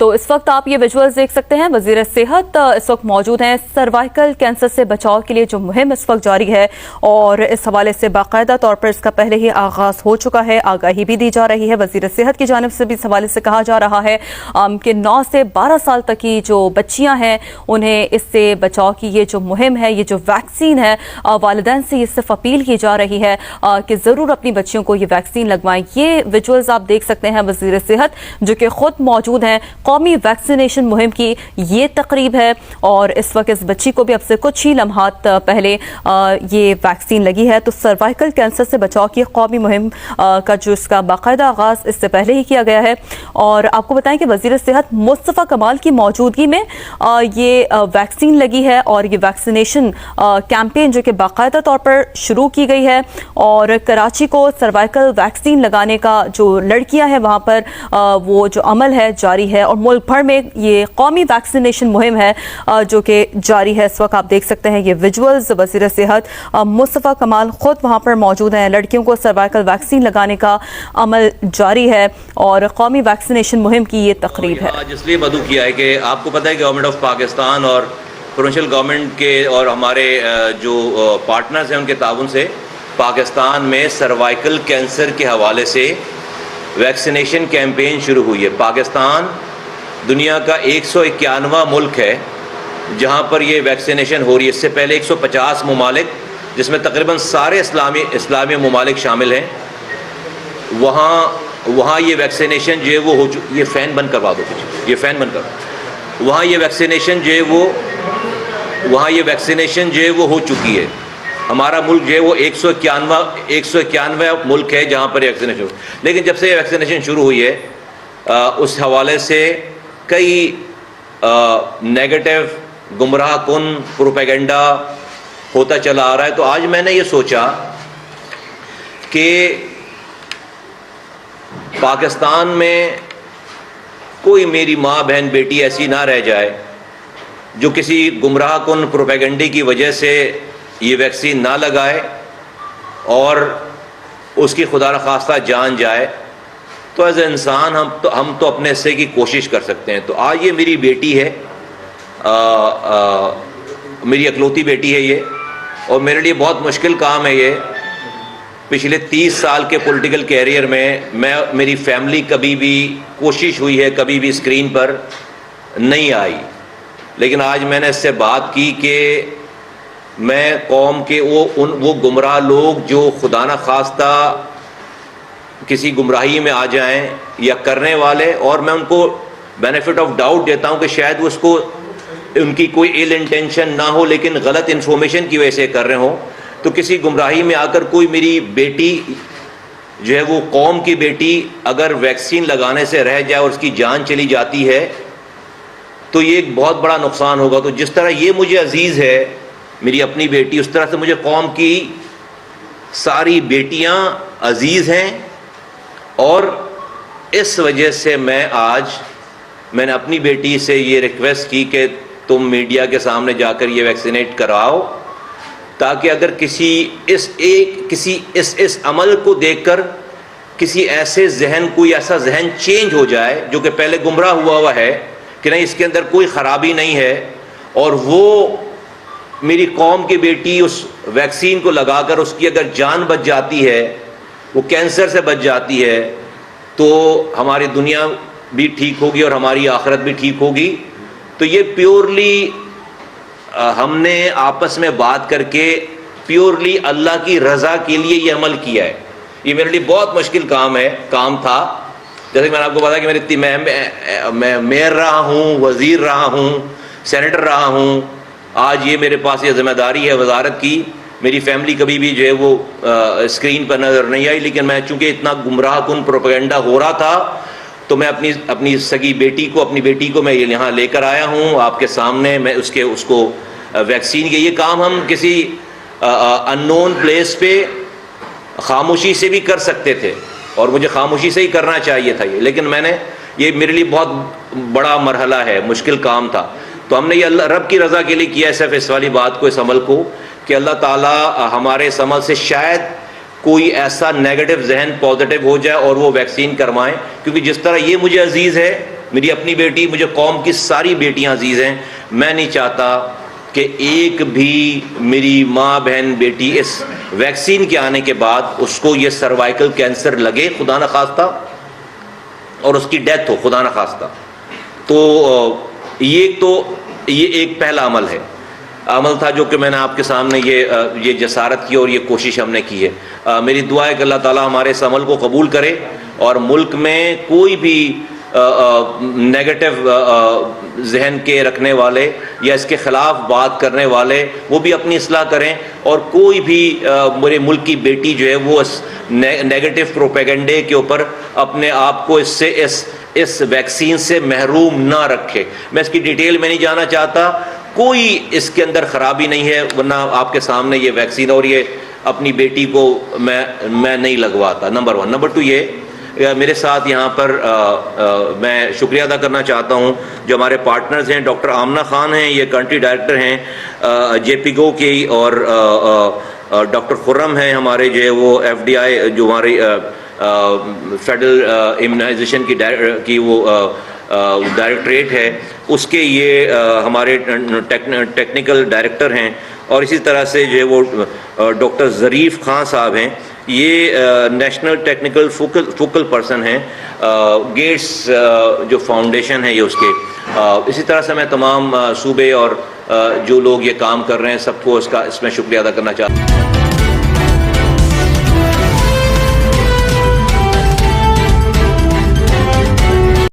تو اس وقت آپ یہ ویژولز دیکھ سکتے ہیں، وزیر صحت اس وقت موجود ہیں۔ سروائیکل کینسر سے بچاؤ کے لیے جو مہم اس وقت جاری ہے اور اس حوالے سے باقاعدہ طور پر اس کا پہلے ہی آغاز ہو چکا ہے، آگاہی بھی دی جا رہی ہے۔ وزیر صحت کی جانب سے بھی اس حوالے سے کہا جا رہا ہے کہ 9 سے 12 سال تک کی جو بچیاں ہیں انہیں اس سے بچاؤ کی یہ جو مہم ہے، یہ جو ویکسین ہے، والدین سے یہ صرف اپیل کی جا رہی ہے کہ ضرور اپنی بچیوں کو یہ ویکسین لگوائیں۔ یہ ویژولز آپ دیکھ سکتے ہیں، وزیر صحت جو کہ خود موجود ہیں۔ قومی ویکسینیشن مہم کی یہ تقریب ہے اور اس وقت اس بچی کو بھی اب سے کچھ ہی لمحات پہلے یہ ویکسین لگی ہے۔ تو سروائیکل کینسر سے بچاؤ کی قومی مہم کا جو اس کا باقاعدہ آغاز اس سے پہلے ہی کیا گیا ہے، اور آپ کو بتائیں کہ وزیر صحت مصطفیٰ کمال کی موجودگی میں یہ ویکسین لگی ہے اور یہ ویکسینیشن کیمپین جو کہ باقاعدہ طور پر شروع کی گئی ہے، اور کراچی کو سروائیکل ویکسین لگانے کا جو لڑکیاں ہیں وہاں پر وہ جو عمل ہے جاری ہے، اور ملک بھر میں یہ قومی ویکسینیشن مہم ہے جو کہ جاری ہے۔ اس وقت آپ دیکھ سکتے ہیں یہ ویژولز، وزیر صحت مصطفیٰ کمال خود وہاں پر موجود ہیں۔ لڑکیوں کو سروائیکل ویکسین لگانے کا عمل جاری ہے اور قومی ویکسینیشن مہم کی یہ تقریب ہے۔ آج اس لیے مدعو کیا ہے کہ آپ کو پتہ ہے کہ گورنمنٹ آف پاکستان اور پروونشل گورنمنٹ کے اور ہمارے جو پارٹنرز ہیں ان کے تعاون سے پاکستان میں سروائیکل کینسر کے حوالے سے ویکسینیشن کیمپین شروع ہوئی ہے۔ پاکستان دنیا کا 151واں ملک ہے جہاں پر یہ ویکسینیشن ہو رہی ہے۔ اس سے پہلے 150 ممالک جس میں تقریباً سارے اسلامی ممالک شامل ہیں، وہاں یہ ویکسینیشن جو ہے وہ یہ فین بند کروا دو، یہ فین بند کرو، وہاں یہ ویکسینیشن جو ہے وہ ہو چکی ہے۔ ہمارا ملک جو ہے وہ 151واں ملک ہے جہاں پر ویکسینیشن، لیکن جب سے یہ ویکسینیشن شروع ہوئی ہے اس حوالے سے کئی نیگیٹو گمراہ کن پروپیگنڈا ہوتا چلا آ رہا ہے۔ تو آج میں نے یہ سوچا کہ پاکستان میں کوئی میری ماں بہن بیٹی ایسی نہ رہ جائے جو کسی گمراہ کن پروپیگنڈے کی وجہ سے یہ ویکسین نہ لگائے اور اس کی خدا نخواستہ جان جائے۔ تو ایز اے انسان ہم تو اپنے حصے کی کوشش کر سکتے ہیں۔ تو آج یہ میری بیٹی ہے، میری اکلوتی بیٹی ہے یہ، اور میرے لیے بہت مشکل کام ہے یہ۔ پچھلے 30 سال کے پولیٹیکل کیریئر میں میری فیملی کبھی بھی کوشش ہوئی ہے، کبھی بھی اسکرین پر نہیں آئی، لیکن آج میں نے اس سے بات کی کہ میں قوم کے وہ گمراہ لوگ جو خدا نخواستہ کسی گمراہی میں آ جائیں یا کرنے والے، اور میں ان کو بینیفٹ آف ڈاؤٹ دیتا ہوں کہ شاید اس کو ان کی کوئی ایل انٹینشن نہ ہو لیکن غلط انفارمیشن کی وجہ سے کر رہے ہوں، تو کسی گمراہی میں آ کر کوئی میری بیٹی جو ہے وہ قوم کی بیٹی اگر ویکسین لگانے سے رہ جائے اور اس کی جان چلی جاتی ہے تو یہ ایک بہت بڑا نقصان ہوگا۔ تو جس طرح یہ مجھے عزیز ہے میری اپنی بیٹی، اس طرح سے مجھے قوم کی ساری بیٹیاں عزیز ہیں، اور اس وجہ سے میں نے اپنی بیٹی سے یہ ریکویسٹ کی کہ تم میڈیا کے سامنے جا کر یہ ویکسینیٹ کراؤ، تاکہ اگر کسی اس عمل کو دیکھ کر کسی کوئی ایسا ذہن چینج ہو جائے جو کہ پہلے گمراہ ہوا ہے کہ نہیں اس کے اندر کوئی خرابی نہیں ہے، اور وہ میری قوم کی بیٹی اس ویکسین کو لگا کر اس کی اگر جان بچ جاتی ہے، وہ کینسر سے بچ جاتی ہے، تو ہماری دنیا بھی ٹھیک ہوگی اور ہماری آخرت بھی ٹھیک ہوگی۔ تو یہ پیورلی ہم نے آپس میں بات کر کے پیورلی اللہ کی رضا کے لیے یہ عمل کیا ہے۔ یہ میرے لیے بہت مشکل کام تھا، جیسے کہ میں نے آپ کو بتایا کہ میں میئر رہا ہوں، وزیر رہا ہوں، سینیٹر رہا ہوں، آج یہ میرے پاس یہ ذمہ داری ہے وزارت کی۔ میری فیملی کبھی بھی جو ہے وہ اسکرین پر نظر نہیں آئی، لیکن میں چونکہ اتنا گمراہ کن پروپیگنڈا ہو رہا تھا تو میں اپنی سگی اپنی بیٹی کو میں یہاں لے کر آیا ہوں آپ کے سامنے، میں اس کو ویکسین کے یہ کام ہم کسی ان نون پلیس پہ خاموشی سے بھی کر سکتے تھے، اور مجھے خاموشی سے ہی کرنا چاہیے تھا لیکن یہ میرے لیے بہت بڑا مرحلہ ہے، مشکل کام تھا۔ تو ہم نے یہ اللہ رب کی رضا کے لیے کیا ہے، صرف اس والی بات کو، اس عمل کو، کہ اللہ تعالیٰ ہمارے اس عمل سے شاید کوئی ایسا نیگیٹو ذہن پازیٹیو ہو جائے اور وہ ویکسین کروائیں، کیونکہ جس طرح یہ مجھے عزیز ہے میری اپنی بیٹی, مجھے قوم کی ساری بیٹیاں عزیز ہیں. میں نہیں چاہتا کہ ایک بھی میری ماں بہن بیٹی اس ویکسین کے آنے کے بعد اس کو یہ سروائیکل کینسر لگے خدا نخواستہ اور اس کی ڈیتھ ہو خدا نخواستہ. تو یہ ایک پہلا عمل تھا جو کہ میں نے آپ کے سامنے یہ جسارت کی اور یہ کوشش ہم نے کی ہے. میری دعا ہے کہ اللہ تعالیٰ ہمارے اس عمل کو قبول کرے اور ملک میں کوئی بھی نیگیٹو ذہن کے رکھنے والے یا اس کے خلاف بات کرنے والے وہ بھی اپنی اصلاح کریں, اور کوئی بھی میرے ملک کی بیٹی جو ہے وہ اس نیگیٹو پروپیگنڈے کے اوپر اپنے آپ کو اس ویکسین سے محروم نہ رکھے. میں اس کی ڈیٹیل میں نہیں جانا چاہتا, کوئی اس کے اندر خرابی نہیں ہے, ورنہ آپ کے سامنے یہ ویکسین اور یہ اپنی بیٹی کو میں نہیں لگواتا. نمبر 1. نمبر 2 یہ میرے ساتھ یہاں پر میں شکریہ ادا کرنا چاہتا ہوں جو ہمارے پارٹنرز ہیں. ڈاکٹر آمنہ خان ہیں, یہ کنٹری ڈائریکٹر ہیں JPGO کی, اور ڈاکٹر خرم ہیں ہمارے جو ہے وہ FDI جو ہماری فیڈرل امیونائزیشن کی وہ ڈائریکٹریٹ ہے, اس کے یہ ہمارے ٹیکنیکل ڈائریکٹر ہیں. اور اسی طرح سے جو ہے وہ ڈاکٹر ظریف خان صاحب ہیں, یہ نیشنل ٹیکنیکل فوکل پرسن ہیں گیٹس جو فاؤنڈیشن ہے یہ اس کے. اسی طرح سے میں تمام صوبے اور جو لوگ یہ کام کر رہے ہیں سب کو اس میں شکریہ ادا کرنا چاہتا ہوں.